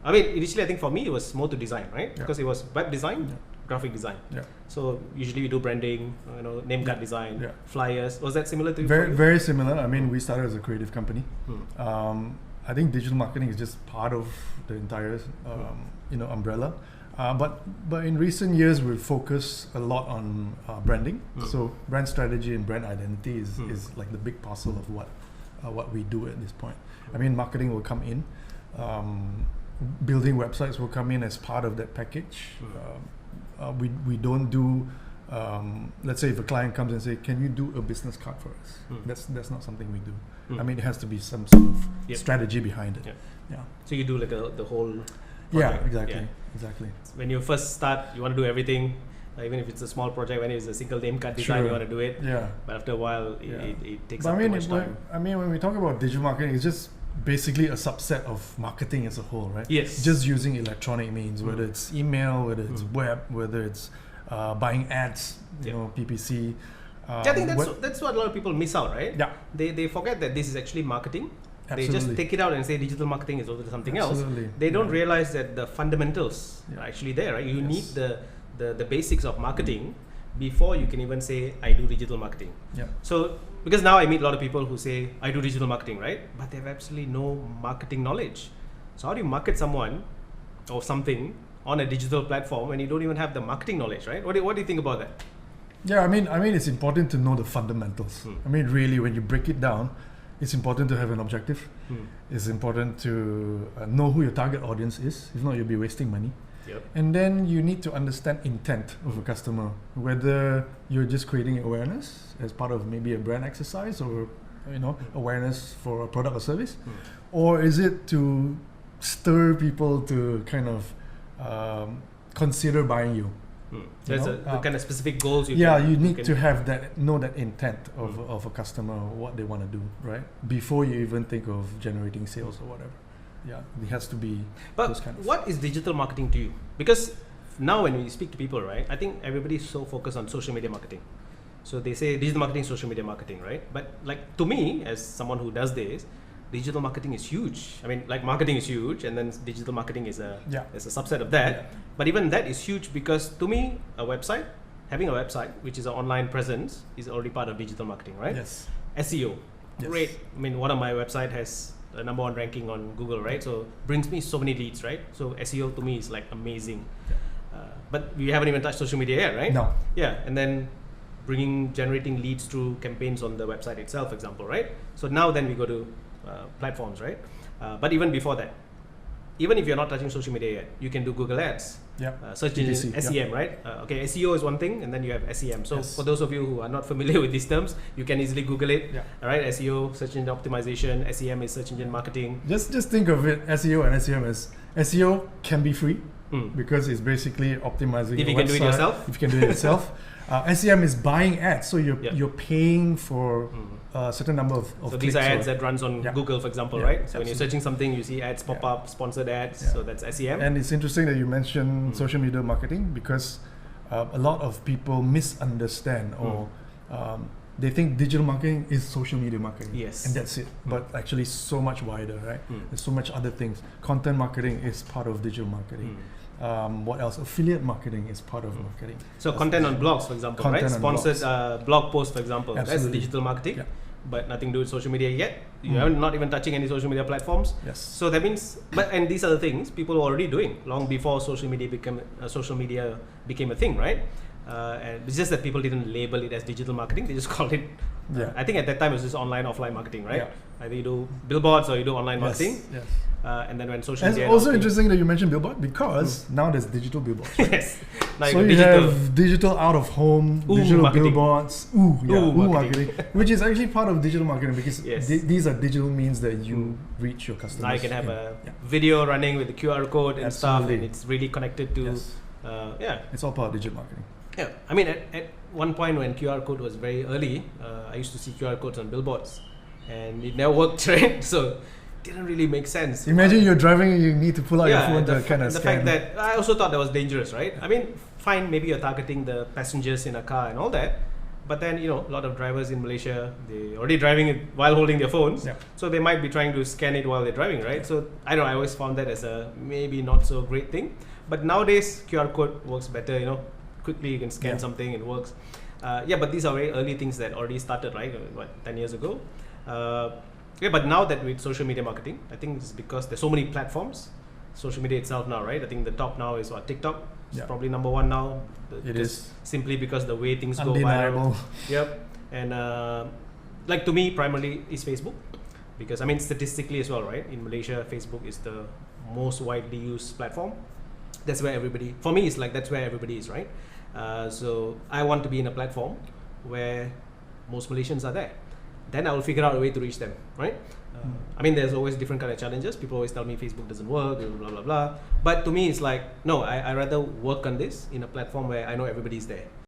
I mean, initially I think for me it was more to design, right? Yeah. Because it was web design, Yeah. graphic design. Yeah. So usually we do branding, name card design, Yeah. flyers. Was that similar to you? Very, for you? very similar. I mean, we started as a creative company. Hmm. I think digital marketing is just part of the entire, umbrella. But in recent years, we've focused a lot on branding. So brand strategy and brand identity is like the big parcel of what we do at this point. I mean, marketing will come in. Building websites will come in as part of that package. We don't do. Let's say if a client comes and say, "Can you do a business card for us?" That's not something we do. I mean, it has to be some sort of strategy behind it. Yep. Yeah. So you do like the whole. Yeah. project. Exactly. Yeah. Exactly. When you first start, you want to do everything, even if it's a small project. When it's a single name card design, you Sure. want to do it. Yeah. But after a while, Yeah. it takes But up too much time. when we talk about digital marketing, it's just basically a subset of marketing as a whole, right? Yes. Just using electronic means, whether it's email, whether it's web, whether it's buying ads, PPC. Yeah, I think that's what a lot of people miss out, right? Yeah. They forget that this is actually marketing. They Absolutely. just take it out and say digital marketing is over to something Absolutely. else. They don't Yeah. realize that the fundamentals Yeah. are actually there, right? You Yes. need the basics of marketing before you can even say I do digital marketing. Yeah. So because now I meet a lot of people who say I do digital marketing, right? But they have absolutely no marketing knowledge. So how do you market someone or something on a digital platform when you don't even have the marketing knowledge, right? What do you think about that? Yeah, I mean, it's important to know the fundamentals. I mean, really, when you break it down, it's important to have an objective. It's important to know who your target audience is. If not, you'll be wasting money. Yep. And then you need to understand intent of a customer, whether you're just creating awareness as part of maybe a brand exercise or awareness for a product or service, or is it to stir people to kind of consider buying you? There's the kind of specific goals you need can to have know that intent of a customer, what they want to do, right? Before you even think of generating sales or whatever. Yeah, it has to be But those kind of. what is digital marketing to you? Because now when we speak to people, right, I think everybody's so focused on social media marketing. So they say digital marketing, social media marketing, right? But like to me, as someone who does this, digital marketing is huge. I mean, like marketing is huge, and then digital marketing is a subset of that. Yeah. But even that is huge because to me, having a website, which is an online presence, is already part of digital marketing, right? Yes. SEO, Yes. great. I mean, one of my website has the number one ranking on Google, right? So brings me so many leads, right? So SEO to me is like amazing. But we haven't even touched social media yet, right? No. Yeah, and then generating leads through campaigns on the website itself, for example, right? So now then we go to platforms, right? But even before that, even if you're not touching social media yet, you can do Google Ads, search engine PPC, SEM, right? Okay, SEO is one thing, and then you have SEM. So Yes. for those of you who are not familiar with these terms, you can easily Google it. Yeah. All right, SEO, search engine optimization, SEM is search engine marketing. Just think of it, SEO and SEM as SEO can be free because it's basically optimizing. If your you can do it website, yourself. If you can do it yourself. SEM is buying ads, so you're paying for a certain number of So clicks. these are ads or- that runs on Yeah. Google, for example, Yeah, right? So when absolutely. you're searching something, you see ads pop up, sponsored ads. Yeah. So that's SEM. And it's interesting that you mentioned social media marketing because a lot of people misunderstand or they think digital marketing is social media marketing. Yes. And that's it. But actually so much wider, right? There's so much other things. Content marketing is part of digital marketing. What else? Affiliate marketing is part of marketing. So content on blogs, for example, right? Content on Sponsored blog posts, for example. Absolutely. That's digital marketing, Yeah. but nothing to do with social media yet. You are not even touching any social media platforms. Yes. So that means, and these are the things people were already doing long before social media became a thing, right? And it's just that people didn't label it as digital marketing; they just called it. Yeah. I think at that time it was just online, offline marketing, right? Yeah. Either you do billboards or you do online marketing. Yes. And then when social And it's media. also interesting that you mentioned billboard because now there's digital billboards. Yes. Now So got you have digital out of home, digital marketing. billboards, marketing, which is actually part of digital marketing because Yes. these are digital means that you reach your customers. Now you can have a Yeah. video running with the QR code and stuff, Absolutely. and it's really connected to. Yes. It's all part of digital marketing. Yeah. I mean, at one point when QR code was very early, I used to see QR codes on billboards, and it never worked, right? So it didn't really make sense. Imagine you're driving and you need to pull out your phone to kind of the scan. fact that I also thought that was dangerous, right? I mean, fine, maybe you're targeting the passengers in a car and all that, But then, you know, a lot of drivers in Malaysia, they already driving it while holding their phones. Yeah. So they might be trying to scan it while they're driving, right? So I don't know, I always found that as a maybe not so great thing. But nowadays, QR code works better, you know, quickly you can scan Yeah. something, it works. Yeah, but these are very early things that already started, right? What, 10 years ago? Yeah, but now that with social media marketing, I think it's because there's so many platforms, social media itself now, right? I think the top now is what, TikTok? It's Yeah. probably number one now. It just is simply because the way things go undeniable. viral. Yep. And like to me, primarily is Facebook, because I mean statistically as well, right? In Malaysia, Facebook is the most widely used platform. That's where everybody. For me, it's like that's where everybody is, right? So I want to be in a platform where most Malaysians are there. Then I will figure out a way to reach them, right? I mean, there's always different kind of challenges. People always tell me Facebook doesn't work, blah blah blah. But to me, it's like no. I rather work on this in a platform where I know everybody's there.